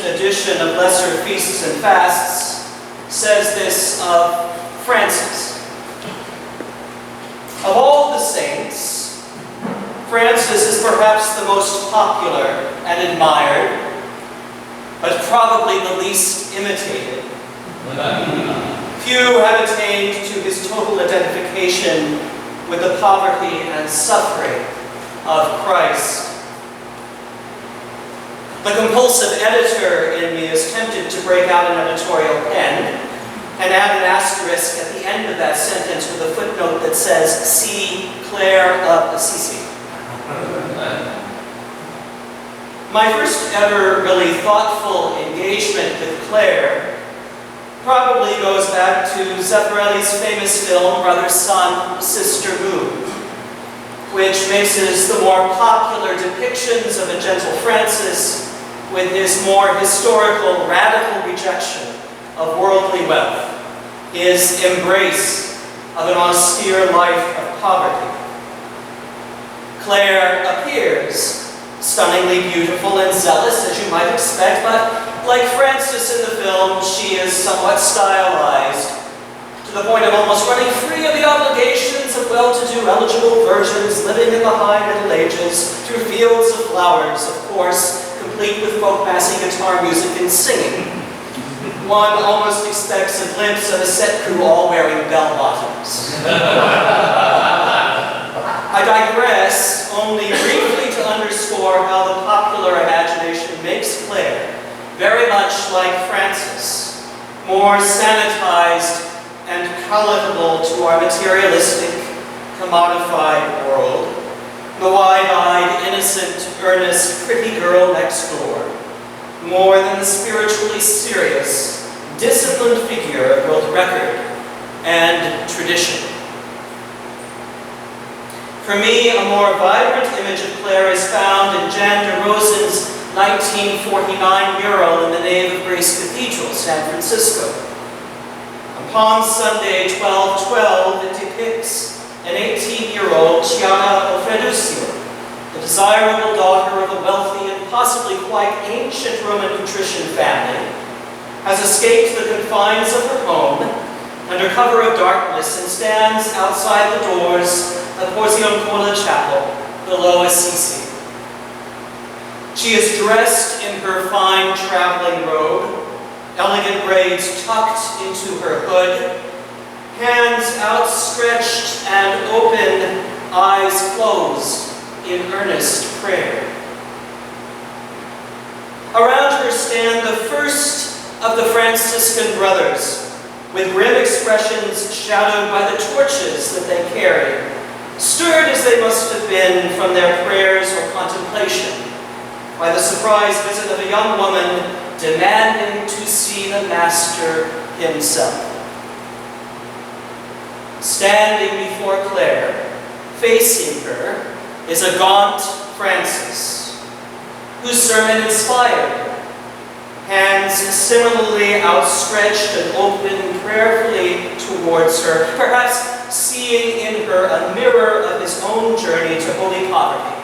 edition of Lesser Feasts and Fasts says this of Francis. Of all the saints, Francis is perhaps the most popular and admired, but probably the least imitated. Few have attained to his total identification with the poverty and suffering of Christ. The compulsive editor in me is tempted to break out an editorial pen and add an asterisk at the end of that sentence with a footnote that says, "See Clare of Assisi." My first ever really thoughtful engagement with Clare probably goes back to Zeffirelli's famous film, Brother, Sun, Sister, Moon, which mixes the more popular depictions of a gentle Francis with his more historical, radical rejection of worldly wealth, his embrace of an austere life of poverty. Clare appears stunningly beautiful and zealous, as you might expect, but like Francis in the film, she is somewhat stylized, to the point of almost running free of the obligations of well-to-do eligible virgins living in the high Middle Ages through fields of flowers, of course, complete with folk-massy guitar music and singing. One almost expects a glimpse of a set crew all wearing bell-bottoms. I digress only briefly to underscore how the popular imagination makes Clare very much like Francis, more sanitized and palatable to our materialistic, commodified world, the wide-eyed, innocent, earnest, pretty girl next door, more than the spiritually serious, disciplined figure of both record and tradition. For me, a more vibrant image of Clare is found in Jan de Rosen's 1949 mural in the nave of Grace Cathedral, San Francisco. On Palm Sunday, 12/12, it depicts an 18-year-old Chiara Ofreducio, the desirable daughter of a wealthy and possibly quite ancient Roman patrician family, has escaped the confines of her home under cover of darkness and stands outside the doors of Porziuncola Chapel below Assisi. She is dressed in her fine traveling robe, elegant braids tucked into her hood, hands outstretched and open, eyes closed in earnest prayer. Around her stand the first of the Franciscan brothers, with grim expressions shadowed by the torches that they carry, stirred as they must have been from their prayers or contemplation by the surprise visit of a young woman demanding to see the Master himself. Standing before Clare, facing her, is a gaunt Francis, whose sermon inspired her. Hands similarly outstretched and open prayerfully towards her, perhaps seeing in her a mirror of his own journey to holy poverty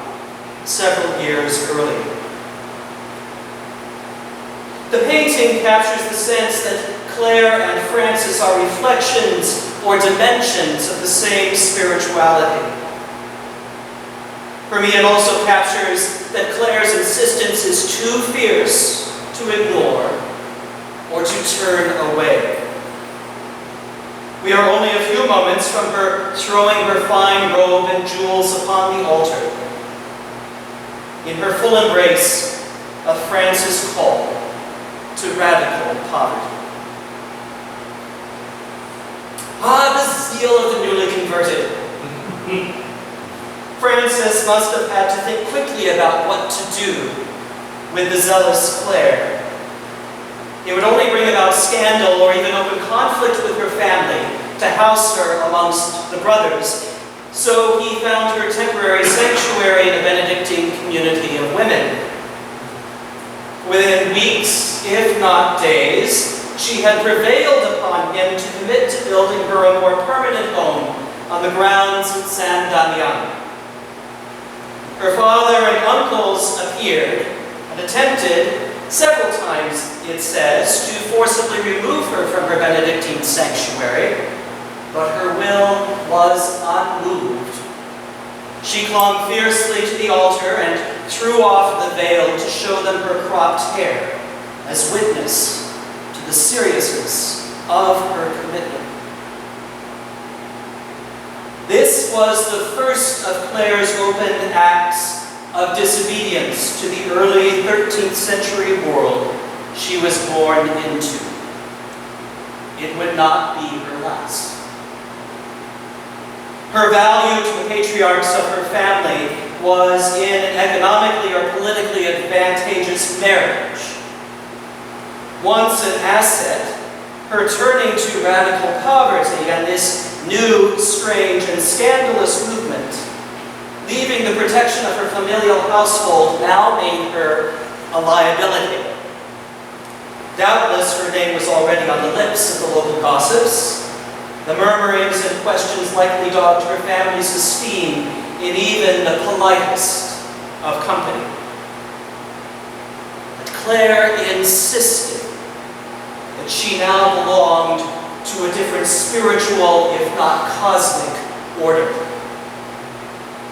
several years earlier. The painting captures the sense that Clare and Francis are reflections or dimensions of the same spirituality. For me, it also captures that Clare's insistence is too fierce to ignore or to turn away. We are only a few moments from her throwing her fine robe and jewels upon the altar, in her full embrace of Francis' call to radical poverty. Ah, the zeal of the newly converted. Francis must have had to think quickly about what to do with the zealous Clare. It would only bring about scandal or even open conflict with her family to house her amongst the brothers, so he found her temporary sanctuary in a Benedictine community of women. Within weeks, if not days, she had prevailed upon him to commit to building her a more permanent home on the grounds of San Damiano. Her father and uncles appeared and attempted, several times, it says, to forcibly remove her from her Benedictine sanctuary, but her will was unmoved. She clung fiercely to the altar and threw off the veil to show them her cropped hair, as witness to the seriousness of her commitment. This was the first of Clare's open acts of disobedience to the early 13th century world she was born into. It would not be her last. Her value to the patriarchs of her family was in an economically or politically advantageous marriage. Once an asset, her turning to radical poverty and this new, strange, and scandalous movement, leaving the protection of her familial household, now made her a liability. Doubtless her name was already on the lips of the local gossips. The murmurings and questions likely dogged her family's esteem in even the politest of company. But Clare insisted that she now belonged to a different spiritual, if not cosmic, order.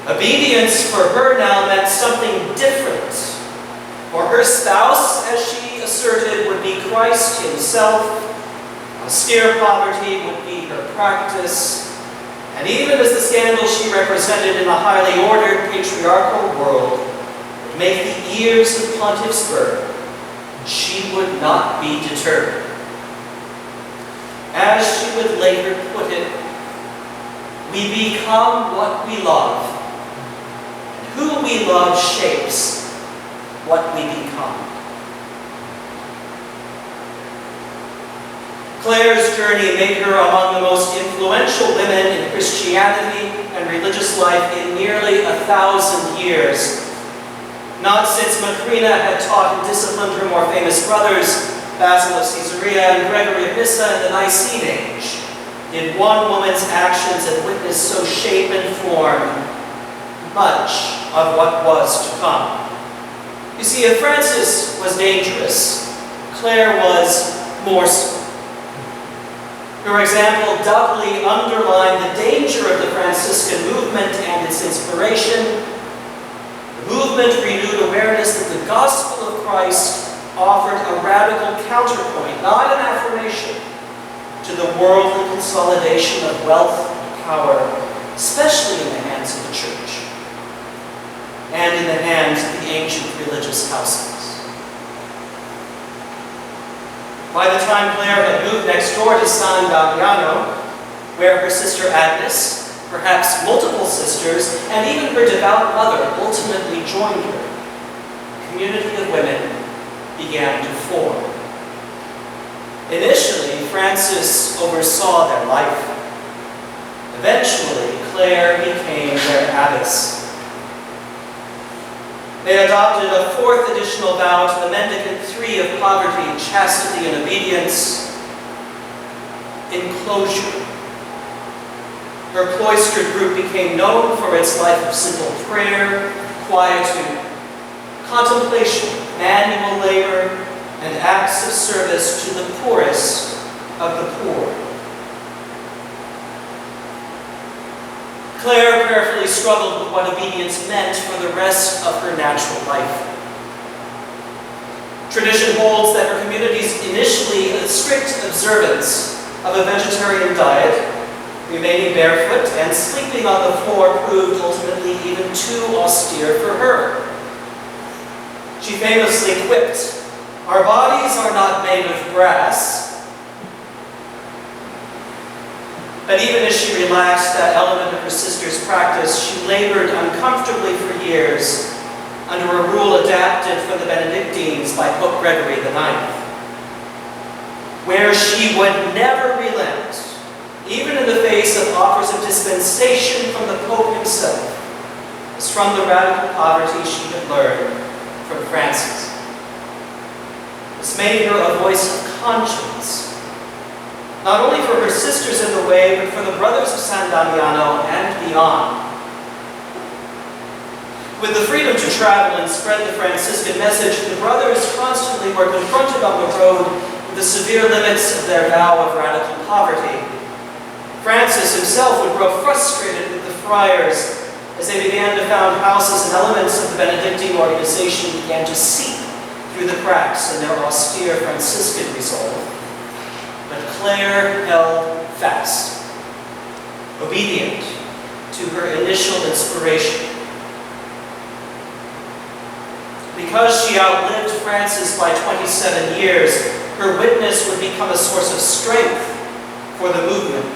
Obedience for her now meant something different. For her spouse, as she asserted, would be Christ himself. Austere poverty would be her practice. And even as the scandal she represented in a highly ordered patriarchal world would make the ears of pontiffs burn, she would not be deterred. As she would later put it, we become what we love. Who we love shapes what we become. Clare's journey made her among the most influential women in Christianity and religious life in nearly 1,000 years. Not since Macrina had taught and disciplined her more famous brothers, Basil of Caesarea and Gregory of Nyssa in the Nicene Age, did one woman's actions and witness so shape and form much of what was to come. You see, if Francis was dangerous, Clare was more so. Her example doubly underlined the danger of the Franciscan movement and its inspiration. The movement renewed awareness that the gospel of Christ offered a radical counterpoint, not an affirmation, to the worldly consolidation of wealth and power, especially in the hands of the church and in the hands of the ancient religious houses. By the time Clare had moved next door to San Damiano, where her sister Agnes, perhaps multiple sisters, and even her devout mother ultimately joined her, a community of women began to form. Initially, Francis oversaw their life. Eventually, Clare became their abbess. They adopted a fourth additional vow to the mendicant three of poverty, chastity, and obedience: enclosure. Her cloistered group became known for its life of simple prayer, quietude, contemplation, manual labor, and acts of service to the poorest of the poor. Clare prayerfully struggled with what obedience meant for the rest of her natural life. Tradition holds that her community's initially strict observance of a vegetarian diet, remaining barefoot and sleeping on the floor, proved ultimately even too austere for her. She famously quipped, "Our bodies are not made of brass." But even as she relaxed that element of her sister's practice, she labored uncomfortably for years under a rule adapted from the Benedictines by Pope Gregory IX, where she would never relent, even in the face of offers of dispensation from the Pope himself, as from the radical poverty she had learned from Francis. This made her a voice of conscience, not only for her sisters in the way, but for the brothers of San Damiano and beyond. With the freedom to travel and spread the Franciscan message, the brothers constantly were confronted on the road with the severe limits of their vow of radical poverty. Francis himself would grow frustrated with the friars as they began to found houses and elements of the Benedictine organization began to seep through the cracks in their austere Franciscan resolve. But Clare held fast, obedient to her initial inspiration. Because she outlived Francis by 27 years, her witness would become a source of strength for the movement.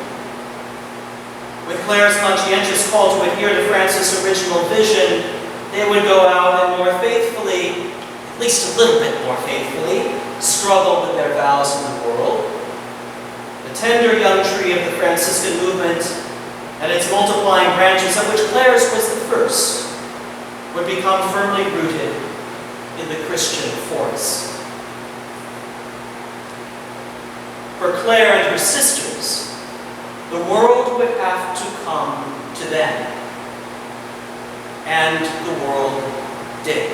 With Clare's conscientious call to adhere to Francis' original vision, they would go out and more faithfully, at least a little bit more faithfully, struggle with their vows in the world. The tender young tree of the Franciscan movement and its multiplying branches, of which Clare's was the first, would become firmly rooted in the Christian forest. For Clare and her sisters, the world would have to come to them. And the world did.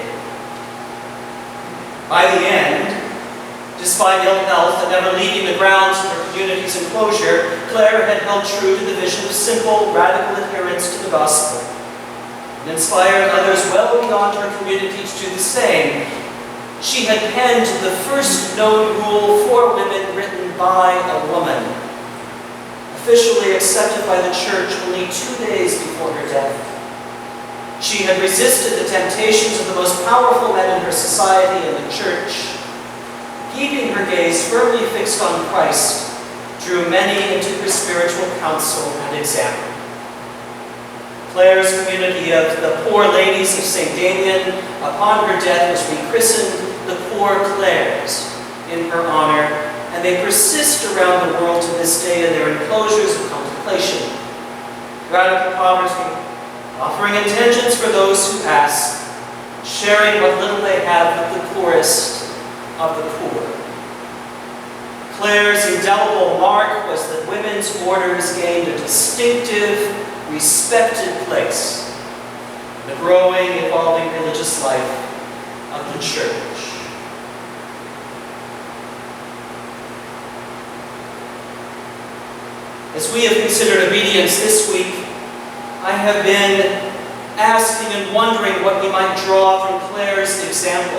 By the end, despite ill health and never leaving the grounds of her community's enclosure, Clare had held true to the vision of simple, radical adherence to the gospel, and inspired others well beyond her community to do the same. She had penned the first known rule for women written by a woman, officially accepted by the Church only 2 days before her death. She had resisted the temptations of the most powerful men in her society and the Church. Keeping her gaze firmly fixed on Christ, drew many into her spiritual counsel and example. Clare's community of the Poor Ladies of St. Damien, upon her death, was rechristened the Poor Clares in her honor, and they persist around the world to this day in their enclosures of contemplation, radical poverty, offering intentions for those who ask, sharing what little they have with the poorest of the poor. Clare's indelible mark was that women's orders gained a distinctive, respected place in the growing, evolving religious life of the Church. As we have considered obedience this week, I have been asking and wondering what we might draw from Clare's example.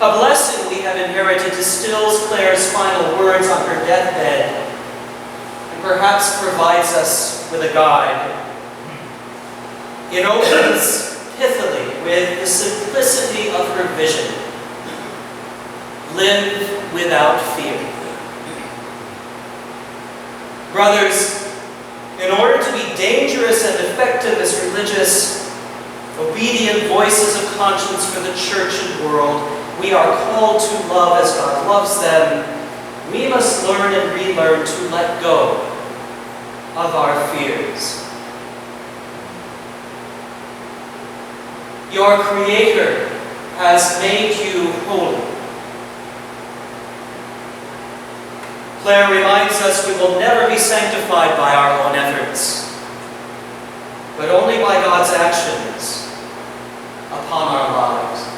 A blessing we have inherited distills Clare's final words on her deathbed, and perhaps provides us with a guide. It opens pithily with the simplicity of her vision. Live without fear. Brothers, in order to be dangerous and effective as religious, obedient voices of conscience for the Church and world, we are called to love as God loves them. We must learn and relearn to let go of our fears. Your Creator has made you holy. Clare reminds us we will never be sanctified by our own efforts, but only by God's actions upon our lives.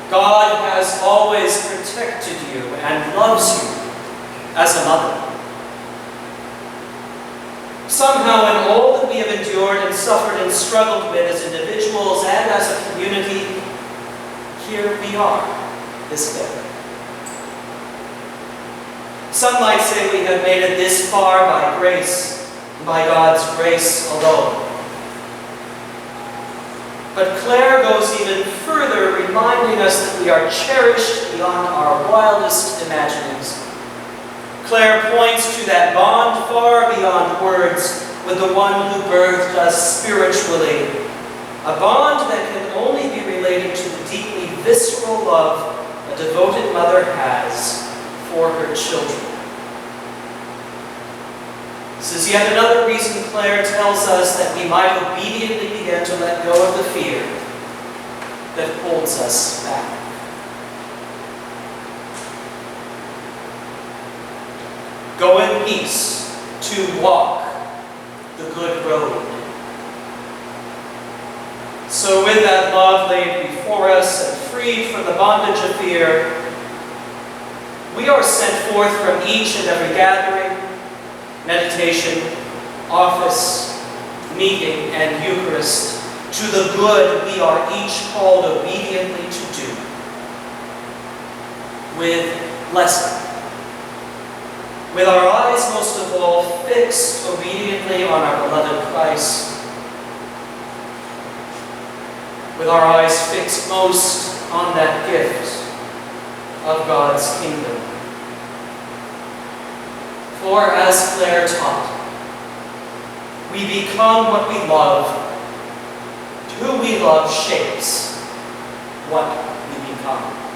God has always protected you and loves you as a mother. Somehow, in all that we have endured and suffered and struggled with as individuals and as a community, here we are this day. Some might say we have made it this far by grace, by God's grace alone. But Clare goes even further, reminding us that we are cherished beyond our wildest imaginings. Clare points to that bond far beyond words with the one who birthed us spiritually, a bond that can only be related to the deeply visceral love a devoted mother has for her children. This is yet another reason Clare tells us that we might obediently begin to let go of the fear that holds us back. peace, to walk the good road. So with that love laid before us and freed from the bondage of fear, we are sent forth from each and every gathering, meditation, office, meeting, and Eucharist to the good we are each called obediently to do, with blessing. With our eyes most of all fixed obediently on our beloved Christ, with our eyes fixed most on that gift of God's kingdom. For as Clare taught, we become what we love. Who we love shapes what we become.